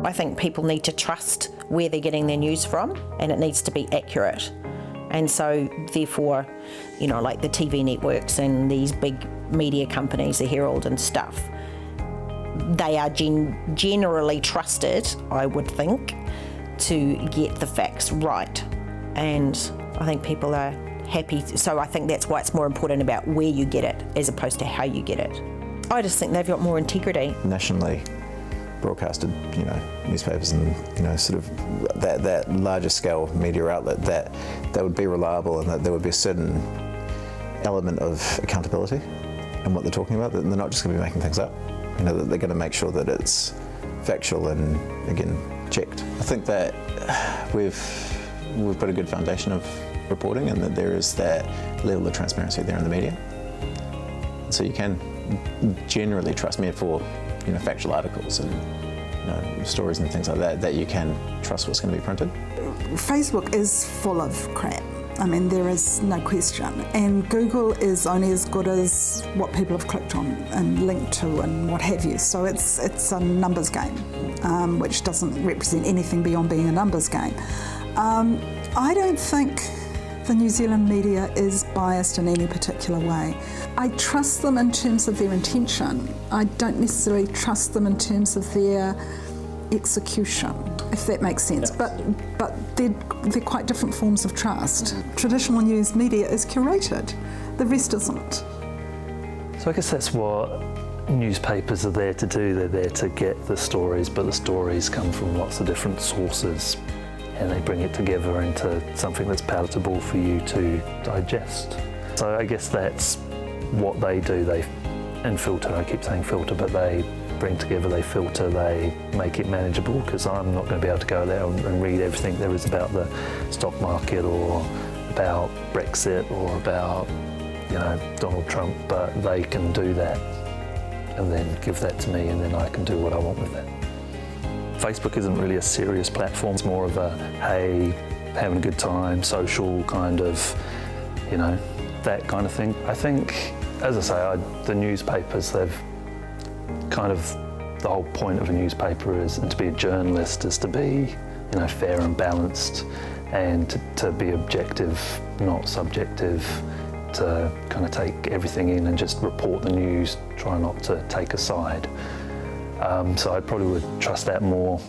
I think people need to trust where they're getting their news from, and it needs to be accurate. And so therefore, you know, like the TV networks and these big media companies, the Herald and stuff, they are generally trusted, I would think, to get the facts right. And I think people are happy. So I think that's why it's more important about where you get it as opposed to how you get it. I just think they've got more integrity. Nationally broadcasted, you know, newspapers and, you know, sort of that larger scale media outlet, that would be reliable and that there would be a certain element of accountability in what they're talking about, that they're not just going to be making things up. You know, that they're going to make sure that it's factual and, again, checked. I think that we've got a good foundation of reporting, and that there is that level of transparency there in the media. So you can generally trust me for, you know, factual articles and, you know, stories and things like that, that you can trust what's going to be printed. Facebook is full of crap. I mean, there is no question. And Google is only as good as what people have clicked on and linked to and what have you. So it's a numbers game, which doesn't represent anything beyond being a numbers game. I don't think the New Zealand media is biased in any particular way. I trust them in terms of their intention. I don't necessarily trust them in terms of their execution, if that makes sense. But they're quite different forms of trust. Traditional news media is curated, the rest isn't. So I guess that's what newspapers are there to do. They're there to get the stories, but the stories come from lots of different sources, and they bring it together into something that's palatable for you to digest. So I guess that's what they do. And filter, I keep saying filter, but they bring together, they filter, they make it manageable, because I'm not going to be able to go there and read everything there is about the stock market or about Brexit or about, you know, Donald Trump, but they can do that and then give that to me, and then I can do what I want with that. Facebook isn't really a serious platform. It's more of a, hey, having a good time, social kind of, you know, that kind of thing. I think, as I say, the newspapers, they've kind of, the whole point of a newspaper is, and to be a journalist, is to be, you know, fair and balanced, and to be objective, not subjective, to kind of take everything in and just report the news, try not to take a side. So I probably would trust that more